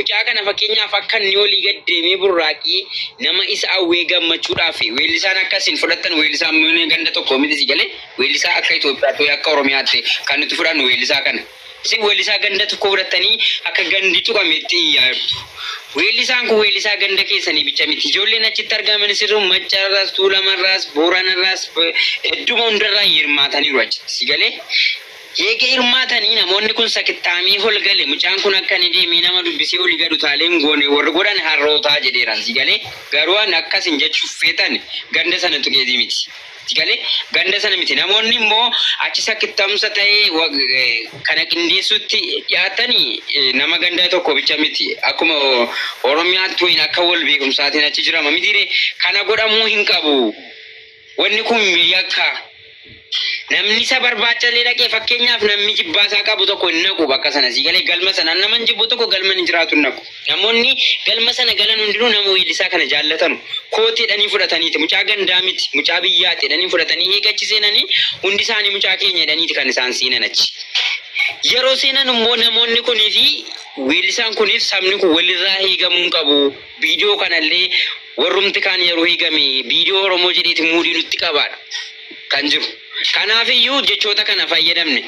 mucaa kana fakkeenyaaf akka inni olii gad deemee burraaqee nama isa awwee gammachuudhaaf weellisaan akkasiin fudhatan weellisaan mana ganda tokko miti galee weellisaa akka Itoophiyaatti akka Oromiyaatti kan nuti fudhannu weellisaa kana. Isin weellisaa ganda tokko fudhatanii akka gandi tuqametti yaaddu. Weellisaan kun weellisaa ganda keessanii bicha miti. Ijoolleen achitti argaman sirriin Maccaarraas, Tuulamarraas, Booranarraas hedduma hundarraa hirmaataniiru achitti galee. Eega hirmaatanii namoonni kun sakittaamii ol gale mucaan kun akka inni deemee nama dubbisee olii gadu taaleen goone warri godhan harrootaa jedheeran galee garuu waan akkasin jechuuf feetan ganda sana tuqeetii miti. Galee ganda sana miti namoonni immoo achi sakittamsa ta'ee kana qindeessutti dhiyaatanii nama ganda tokko bicha miti akkuma Oromiyaatti wayin akka wal beekumsaatiin achi jirama miti kana godhamuu hin qabu. Wanni kun yakka namni isa barbaachalee dhaqee fakkeenyaaf namni jibbaasaa qabu tokko hin naqu bakka sana galee galma sana nama jibbu tokko galma hin jiraatu hin naqu. Namoonni galma sana galan hundinuu nama weellisaa kana jaallatan kootiidhanii fudhataniiti mucaa gandaa miti mucaa biyyaatti jedhanii fudhatanii eegachi seenanii hundi isaanii mucaa keenya jedhaniiti kan isaan seenan achi. Yeroo seenan immoo namoonni kunii fi weellisaan kuniif sabni kun walirraa hiigamuu hin qabu. Viidiyoo kanallee warrumti kaan yeroo hiigame viidiyoo Oromoo jedheeti muudii nutti qabaadha kan jiru. Kanaaf iyyuu jechoota kana fayyadamne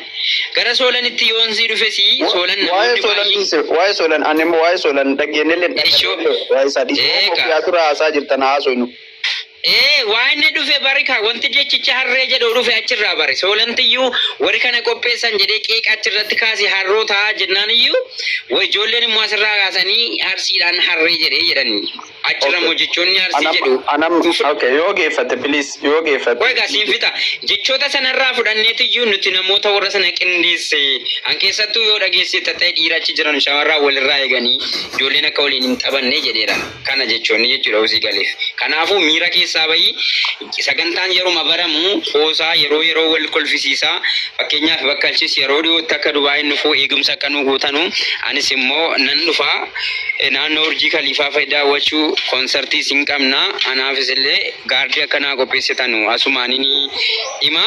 gara soolanitti yoon sii dhufesi soolan waa'ee soolan ani immoo waa'ee soolan dhageenyellee waa'ee sadii tura haasaa jirtan haasofnu. Waan inni dhufe barika wanti jechicha harree jedhu dhufe achirraa bare soolantiyyuu warri kana qopheessan jedhee qeeqa achirratti kaase harroo ta'a jennaan iyyuu ijoolleen immoo asirraa kaasanii harsiidhaan harree jedhee jedhanii achirra moo jechoonni harsii jedhu. Yoo geeffate please yoo geeffate. Egaa siin fixa jechoota sanarraa fudhanneetiyyuu nuti namoota warra sana qindeesse an keessattuu yoo dhageessite ta'e dhiira achi jiran shamarraa walirraa eeganii ijoolleen akka waliin hin taphanne jedheera kana jechoonni jechuudha usii galeef. Kanaafuu miira keessaa bayi sagantaan yeroo baramu qoosaa yeroo wal kolfisiisaa fakkeenyaaf bakkalchis yeroo dhiyootti akka Dubaay nufuu eegumsa akka nu guutanu anis immoo nan dhufaa naannoo Urjii Khaliifaa daawwachuu konsertii sin qabna anaafis illee gaardii akkanaa qopheessitanu asumaanini hima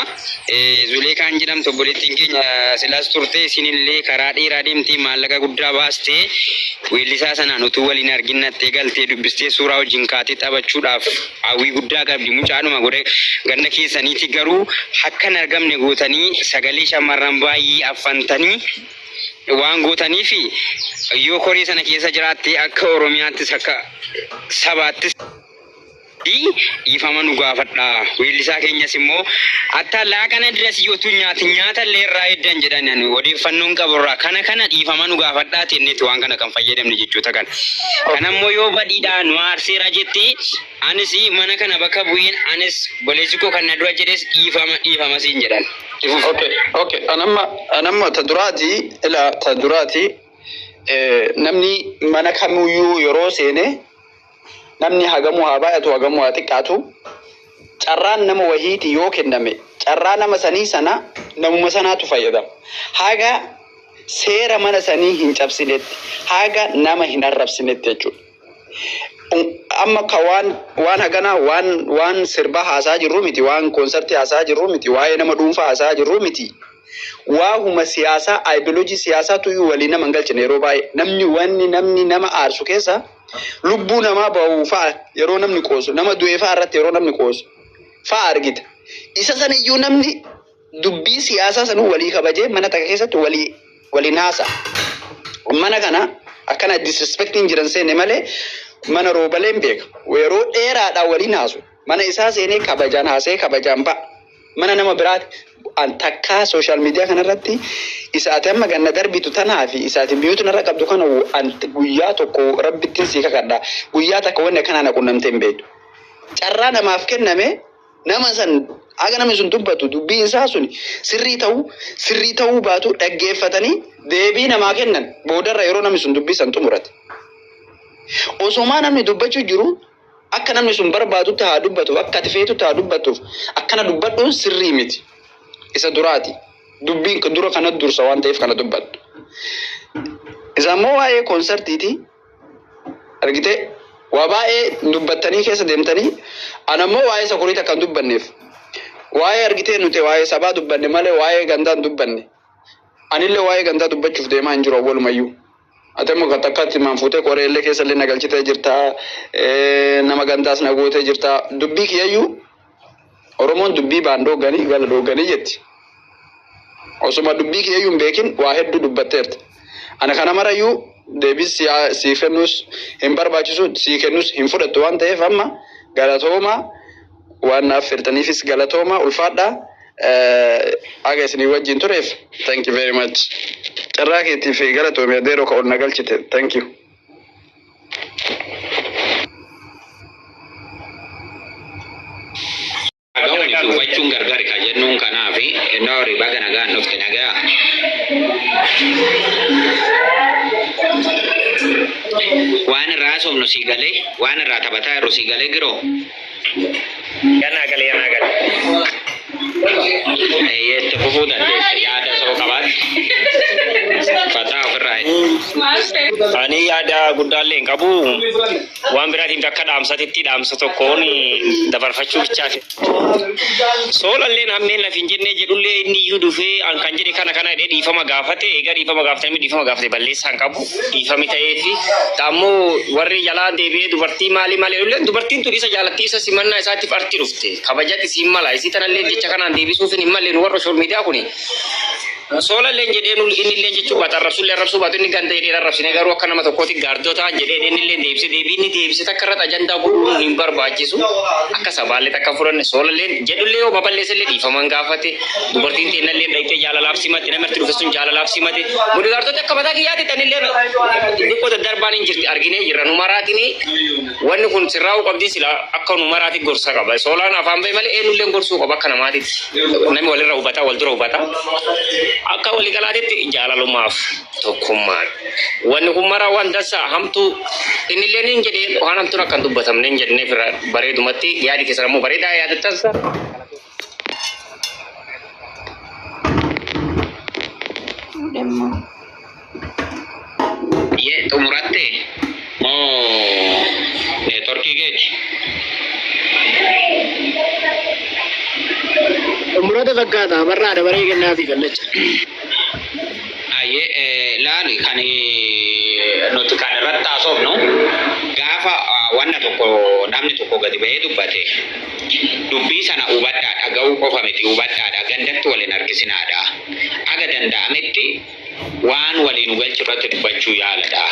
Zuleekaan jedhamtu obboleettiin keenya silaas turte isinillee karaa dheeraa deemtee maallaqa guddaa baastee weellisaa sanaan utuu waliin arginnattee galtee dubbistee suuraa wajjin kaatee taphachuudhaaf hawwii guddaa qabdi mucaadhuma godhe ganna keessaniiti garuu akkan argamne gootanii sagalee shamarran baay'ee affantanii waan gootanii fi yoo korii sana keessa jiraatte akka Oromiyaattis akka sabaattis dhiifama nu gaafadha. Weellisaa keenyas immoo atta laaqana diras yootu nyaata illee irraa eddan jedhan odeeffannoon qaburraa kana dhiifama nu gaafadhaa tenneeti waan kana kan fayyadamne jechuudha kan. Kanammoo yoo badhiidhaa nu aarseera jettee anis mana kana bakka bu'een anis boleessi koo kan na dura jedhes dhiifama siin jedhan. Okay. Anamma ta duraati namni mana kamiyyuu yeroo seene namni hagamu haa baay'atu hagamu haa xiqqaatu carraan nama wahiiti yoo kenname carraa nama sanii sana namuma sanaatu fayyadama. Haga seera mana sanii hin cabsinetti haga nama hin arrabsinetti jechuudha. Amma ka waan hagana waan sirba haasaa jirru miti waan konsertii haasaa jirru miti waa'ee nama dhuunfaa haasaa jirru miti. Waahuma siyaasaa ideoloojii siyaasaatu walii nama galchine yeroo baay'ee namni nama aarsu keessa lubbuu namaa bahu fa'a yeroo namni qoosu nama du'ee fa'a irratti yeroo namni qoosu fa'a argita. Isa sana iyyuu namni dubbii siyaasaa sanuu walii kabajee mana takka keessatti waliin haasa. Mana kana akkana disrespecting jiran seene malee mana roobaleen beeka. Yeroo dheeraadhaan waliin haasu mana isaa seenee kabajaan haasee kabajaan ba'a. Mana nama biraati takka social media kanarratti isaati amma ganna darbitu tanaa fi isaati biyyoota narra qabdu kana guyyaa tokko rabbittiin sii kakadha guyyaa takka wanne kana na qunnamtee hin beektu. Carraa namaaf kenname nama san aga namni sun dubbatu dubbiin isaa sun sirrii ta'uu baatu dhaggeeffatanii deebii namaa kennan boodarra yeroo namni sun dubbisan xumurate. Osoo namni dubbachuu jiru akka namni sun barbaadutti haa dubbatu akka ati feetutti haa dubbatuuf akkana dubbadhuun sirrii miti. Isa duraati dubbiin dura kana dursa waan ta'eef kana dubbadhu. Isa immoo waa'ee konsertiiti argite waa baay'ee dubbattanii keessa deemtanii anammoo waa'ee sakurii takkan dubbanneef waa'ee argite nuti waa'ee sabaa dubbanne malee waa'ee gandaa dubbanne anillee waa'ee gandaa dubbachuuf deemaa hin jiru walumayyuu atemo katakati manfute korelle kesalle nagalchite jirta nama gandas nagote jirta dubbi kiyayu oromon dubbi bando gani gal do gani yetti osuma dubbi kiyayu bekin wa heddu dubbatet ana kana marayu debis si fenus himbarbachisu si kenus himfudatu wante famma galatoma wana firtanifis galatoma ulfada agesni wajin turef. Thank you very much. Charraketi fi galatoma dero ka nagalchite. Thank you. Agawani tu bachung gargar ka jennun kana fi nori bagana ga nokte naga wan rasom no sigale wan ratabata ro sigale gro yana gale yette fufudan yaada so kabat fata ofrai ani yaada gudalle qabu wan biratim takka damsatitti damsa tokkoni dabarfachu bichaati solalle namme la finjenne jedulle inni yudufe an kanjede kana de difama gafate ega difama gafate balle san qabu difami tayefi tammo warri jala debe dubarti mali ulle dubartin turisa jalatti isa simanna isati parti rufte kabajati simala isitanalle jecha kana debisu fin imalle warro social media kuni sola lenje denul ini lenje coba rasul batu ini gante ini rabsine garu kana mato koti gardota jede ini lende ibse debini debise takkarat ajanda bulu nimbar bajisu akasa balle takkafuran sola len jedulle o baballe selle di famangafate dubartin tenalle daite jala lapsimate namertu fesun jala lapsimate mudu gardo takkabata kiyati tanille dikko darbani jirti argine jiranu maratini wanni kun sirraw qabdi sila akkanu marati gorsa qaba sola na fambe male enulle gorsu qaba kana matit nami wal rawbata wal durubata akka wali galatetti jalalumaaf tokkummaan wanni kun mara wanda sa hamtu inillenin jedhe hanamtu rakkan dubbatamne jedne fira bareedumatti yaadi kesaramu bareeda yaadatansa ye tumuratte mo turki gech umrata fakkaata barraadha baree kennaafi kallacha aye laani kani nuti kan irratti haasofnu gaafa wanna tokko namni tokko gadi bahee dubbate dubbii sana hubadhaadha ga'uu qofa miti hubadhaadha gandatti waliin harkisinaadha aga danda'ametti waan waliin galchu irratti dubbachuu yaaladha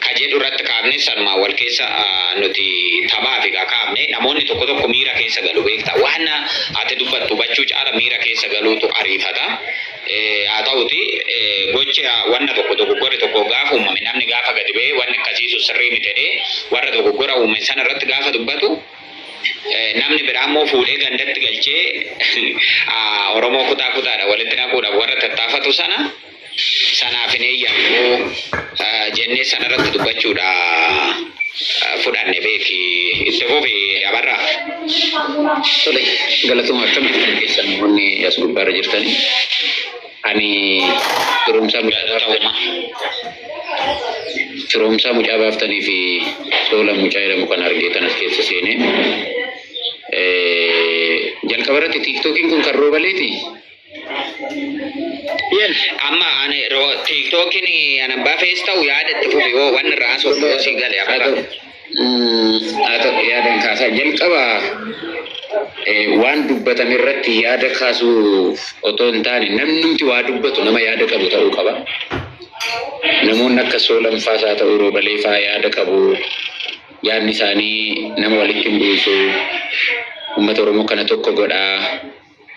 kajedhu irratti kaafne sanuma wal keessa nuti taphaa fi kaafne namoonni tokko miira keessa galu beekta waan ati dubbattu hubachuu caala miira keessa galuutu ariifata haa ta'uti gocha wanna tokko gorri tokko gaafa uumame namni gaafa gadi ba'ee wanni akkasiisu sirrii miti jedhee warra tokko gora uume sana irratti gaafa dubbatu namni biraa immoo fuudhee gandatti galchee Oromoo kutaadha walitti naquudhaaf warra tattaafatu sanaaf hin eeyyamu jennee sanarratti dubbachuudha fudhanne beeki itti fufi abarra tole galatuma akkamitti keessan wanni as gubbaarra jirtani ani firumsa mucaa baaftanii fi sola mucaa jedhamu kan argeetan as keessa seene jalqabarratti tiiktokiin kun kan roobaleeti amma ane TikTokin ana bafes tau yaada tifufi wo wan raso si gale apa atau yaada kasa jalqaba waan dubbatame irratti yaada kaasu otoo hin taane namnumti waa dubbatu nama yaada qabu ta'uu qaba namoonni akka Soolan faasaa ta'uu roobalee faa yaada qabu yaadni isaanii nama walitti hin buusu uummata Oromoo kana tokko godhaa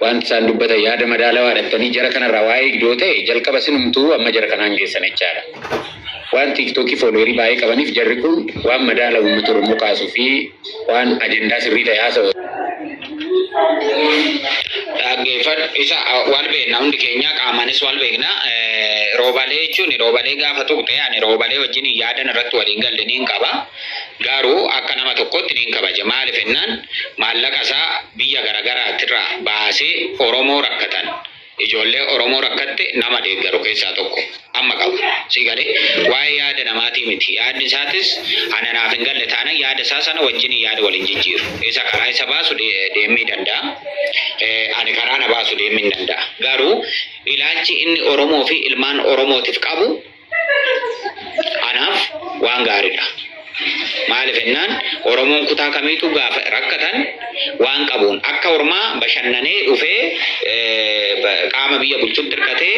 waan isaan dubbata yaada madaalawaa dhattanii jara kanarraa waa'ee iddoo ta'e jalqaba sinumtuu amma jara kanaan geessan jechaadha waan tiiktokii fooloowerii baay'ee qabaniif jarri kun waan madaala uummata Oromoo kaasuu fi waan ajendaa sirrii ta'e haasa'u dhaggeeffad isa wal beekna hundi keenya qaamaanis wal beekna roobalee jechuun roobalee gaafa tuqxe ani roobalee wajjin yaadan irratti waliin galle niin qaba garuu akka nama tokkotti niin kabaja maaliif jennaan maallaqa isaa biyya garaagaraatirraa baasee Oromoo rakkatan ijoollee Oromoo rakkatte nama deeggaru keessaa tokko amma qabu sigalee waa'ee yaada namaatii miti yaadni isaatis ana naaf hin galle taana yaada isaa sana wajjin yaada waliin jijjiiru isa karaa isa baasu deemuu danda'a ani karaa na baasu deemuu danda'a garuu ilaalchi inni Oromoo fi ilmaan Oromootiif qabu waan gaariidha. Maaliif ennaan Oromoon kutaa kamiitu gaafa rakkatan waan qabuun akka ormaa bashannanee dhufee qaama biyya bulchuutti hirkatee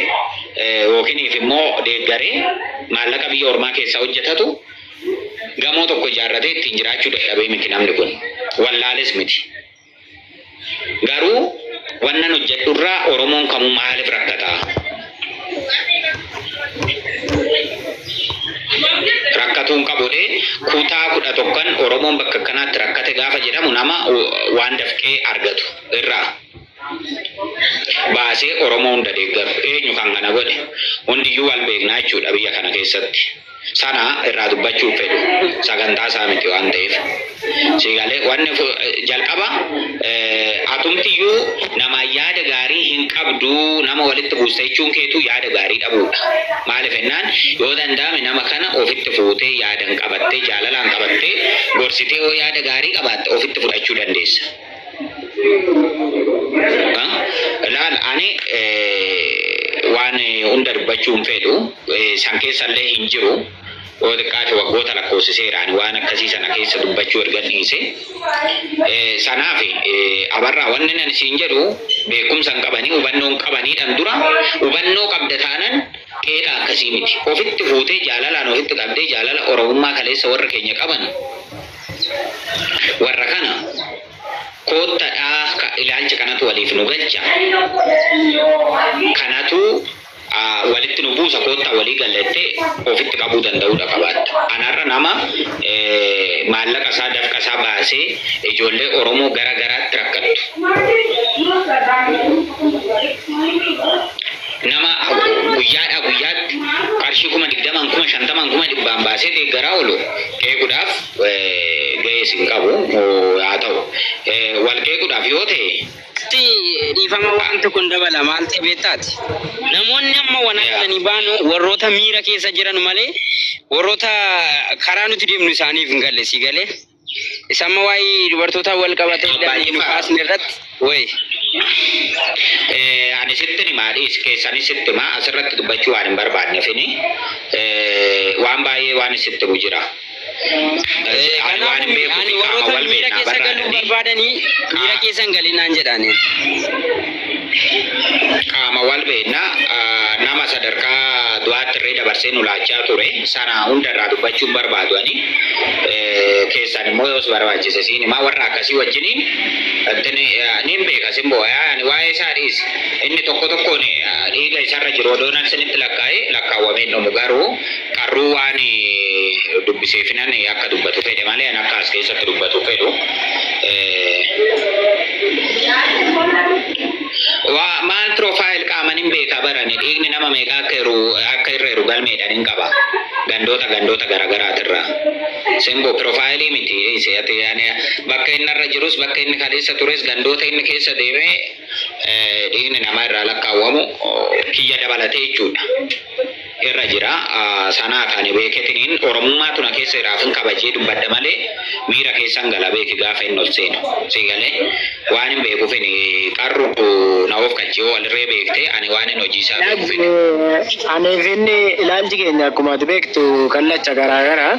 yookiiniif immoo deeggaree maallaqa biyya ormaa keessa hojjetatu gamoo tokko ijaarratee ittiin jiraachuu dadhabee miti namni kun wallaales miti. Garuu wannan hojjedhurraa Oromoon kamuu maaliif rakkataa? Rakkatuun qabudee kutaa 11 Oromoon bakka kanaatti rakkate gaafa jedhamu nama waan dafqee argatu irraa baasee Oromoo hunda deeggaru eenyu kan kana godhe hundiyyuu wal beeknaa jechuudha biyya kana keessatti. Sana irraa dubbachuuf fedhu sagantaa isaa miti waan ta'eef. Siigalee wanni jalqaba atumtiyyuu nama yaada gaarii hin qabdu nama walitti buusta jechuun keetu yaada gaarii dhabuudha. Maaliif ennaan yoo danda'ame nama kana ofitti fuutee yaadan qabattee jaalalaan qabattee gorsitee yoo yaada gaarii qabaatte ofitti fudhachuu dandeessa. Laal ani waan hunda dubbachuun fedhu san keessallee hin jiru. Xiqqaate waggoota lakkoofsiseeraan waan akkasii sana keessa dubbachuu erga dhiise. Sanaaf abarraa wanni ani siin jedhu beekumsa hin qabanii hubannoo hin qabaniidhaan dura hubannoo qabda taanan qeeqa akkasii miti. Ofitti fuutee jaalalaan ofitti qabdee jaalala Oromummaa kaleessa warra keenya qaban warra kana koottadhaa ilaalcha kanatu waliif nu galcha. Kanatu walitti nu buusa koottaa walii gallattee ofitti qabuu danda'uudha qabaatta. Anarra nama maallaqa isaa dafqa isaa baasee ijoollee Oromoo gara garaatti rakkattu. Nama guyyaadhaa guyyaatti qarshii 20,000 50,000 baasee deeggaraa oolu qeequudhaaf gahee hin qabu haa ta'u wal qeequudhaaf yoo ta'e dhiifama waan tokko dabala maal ta'e beektaati. Namoonni amma waan akkanii baanu warroota miira keessa jiran malee warroota karaa nuti deemnu isaaniif hin galle si galee. Isamma waa'ee dubartoota wal qabatee ilaaluu kaasne irratti wayi. Ani sitti maadhiis keessanis sitti maa asirratti dubbachuu waan hin barbaadneefini waan baay'ee waan sitti bujira. Ani warroota miira keessa galuu barbaadanii miira keessa hin galinaan jedhani. Qaama wal beeknaa nama sadarkaa du'aatti irree dabarsee nu laachaa ture sana hundarraa dubbachuun barbaadu ani keessan immoo yoos barbaachise siinimaa warra akkasii wajjiniin niin beeka simboo ani waa'ee isaa dhiis inni tokko tokkoon dhiiga isarra jiru odoonaan sinitti lakkaawwamee dhumu garuu qarruu waan dubbiseefinan akka dubbatu fedhe malee an akka as keessatti dubbatu fedhu. Maal profaayil qaamanin beekaa barani dhiigni nama meeqa akka irreeru galmeedhaan hin qaba gandoota garaagaraatirraa. Simboo profaayilii miti bakka inni irra jirus bakka inni kaleessa tures gandoota inni keessa deemee dhiigni namaa irraa lakkaawwamu kiyya dabalatee jechuudha. Irra jira sanaaf ani beeketiniin Oromummaa tuna keessa iraafin kabajee dubbadda malee miira keessan gala beeki gaafa inni ol seenu siigalee waan hin beekuufin qarru na of qalchee walirree beektee ani waan hin hojiisaa beekuufin. Aniif inni ilaalchi keenya akkuma ati beektu kallacha garaagaraa.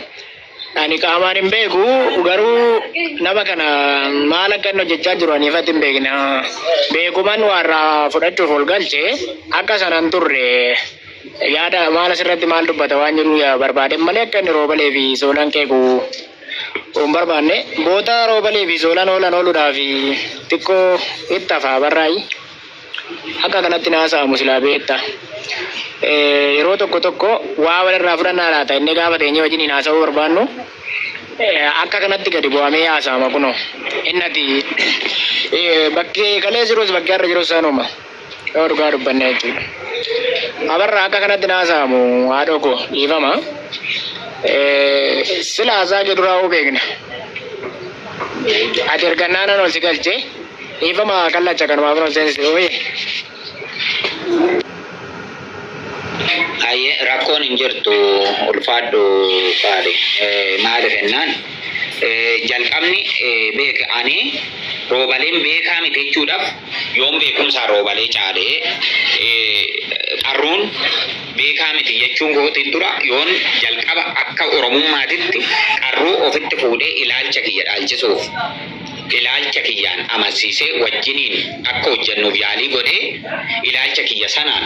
Ani qaamaan hin beeku garuu nama kana maal akka inni hojjechaa jiru aniif ati hin beekna. Beekuman warraa fudhachuuf ol galche akka sanan turre. Yaada maal asirratti maal dubbata waan jiru barbaade malee akka inni roobalee fi soolaan qeequ hin barbaanne boota roobalee fi soolaan ooluudhaaf xiqqoo itti hafaa barraayi akka kanatti naasa'amu silaa beekta. Yeroo tokko waa walirraa fudhannaa laata inni gaafa teenyee wajjin haasa'uu barbaannu akka kanatti gadi bu'amee haasa'ama kunoo innati bakkee kalee jirus bakkee har'a jirus sanuma yoo dhugaa dubbanne jechuudha. Abarraa akka kanatti naasa'amu haadhoo koo dhiifama. Sila haasaa jedhuraa hoo beekna. Ati ergannaanan ol si galchee dhiifama kallacha kanumaaf ol seensise ooyee. Ayyee rakkoon hin jirtu ulfaadhu faali maaliif jennaan jalqabni beeka ani roobaleen beekaa miti jechuudhaaf yoon beekumsaa roobalee caalee qarruun beekaa miti jechuun gootiin dura yoon jalqaba akka oromummaatitti qarruu ofitti fuudhee ilaalcha kiyya dhaalchisuuf ilaalcha kiyyaan amansiisee wajjiniin akka hojjennuuf yaalii godhee ilaalcha kiyya sanaan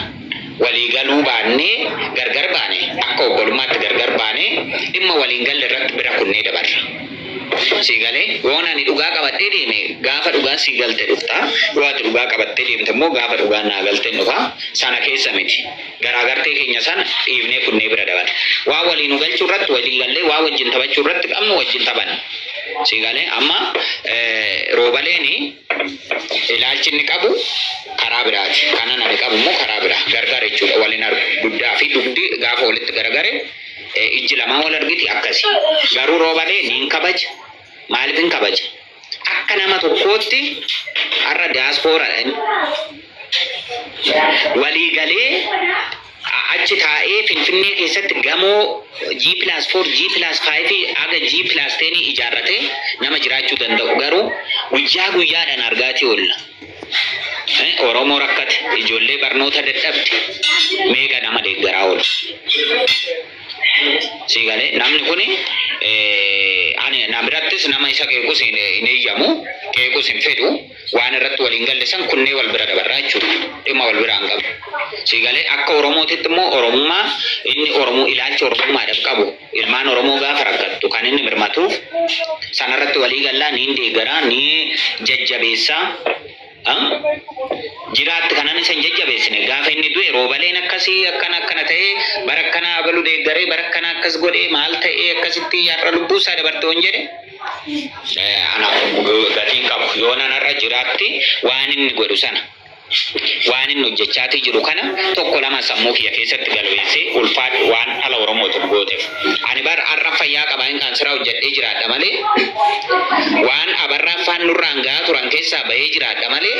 walii galuu baannee gargar baane akka obbolummaatti gargar baane dhimma waliin galle irratti bira kunnee dabarra. Siigalee yoon ani dhugaa qabadhee deeme gaafa dhugaa sii galte dhufta yoo ati dhugaa qabattee deemte immoo gaafa dhugaa naa galte dhufa sana keessa miti garaagartee keenya sana dhiibnee kunnee bira dabarra. Waa waliin nu galchuu irratti walii gallee waa wajjin taphachuu irratti qabnu wajjin taphanna. Siigalee amma roobaleeni ilaalchi inni qabu karaa biraati. Kanan ani qabu immoo karaa biraa gargar jechuudha. Waliin dugdaa fi dugdi gaafa walitti garagare ijji lamaa wal argiti akkasi. Garuu roobalee niin kabaja. Maaliif hin kabaja? Akka nama tokkootti har'a diyaaspooraan walii galee achi taa'ee Finfinnee keessatti gamoo G+4 G+5 aga G+10 ijaarratee nama jiraachuu danda'u. Garuu guyyaa guyyaadhaan argaatii oolla. Oromoo rakkate ijoollee barnoota dadhabde meeqa nama deeggaraa oolu. Siigalee namni kuni ani nabirattis nama isa qeequs hin eeyyamu qeequs hin fedhu waan irratti waliin galle san kunnee wal bira dabarraa jechuudha. Dhimma wal biraan qabu. Siigalee akka Oromootitti immoo Oromummaa inni Oromoo ilaalcha Oromummaadhaaf qabu ilmaan Oromoo gaafa rakkattu kan inni mirmatuuf sanarratti walii gallaa niin deeggaraa ni jajjabeessaa. Jiraatti kanan isa hin jajjabeessine gaafa inni du'e roobaleen akkasii akkana ta'ee bara akkanaa abaluu deeggaree bara akkanaa akkas godhee maal ta'ee akkasitti har'a lubbuu isaa dabarte waan jedhe ana gatiin qabu yoo nanarra jiraatti waan inni godhu sana waan inni hojjechaatii jiru kana tokko lama sammuu kiyya keessatti galmeessee ulfaadhu waan ala Oromootu gooteef ani bar har'a fayyaa qabaa hin kaansiraa hojjedhee jiraadha malee waan abarraa afaan nurraan gahaa turan keessaa bahee jiraadha malee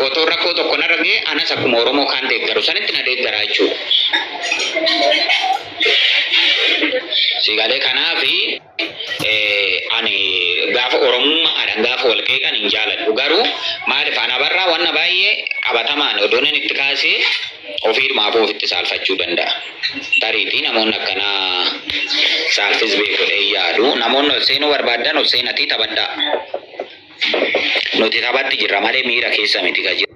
otoo rakkoo tokko narra ga'e anas akkuma Oromoo kan deeggaru sanitti na deeggaraa jechuudha. Siigalee kanaafi ani gaafa Oromummaadhaan gaafa wal qeeqan hin jaaladhu. Garuu maaliif ana barraa wanna baay'ee qabatamaan odoon inni itti kaasee ofiidhumaaf ofitti saalfachuu danda'a. Tariitii namoonni akkanaa saalfis beekudhee yaadu namoonni ol seenuu barbaadan ol seenatii taphadhaa. Nuti taphatti jirra malee miira keessa miti ka jiru.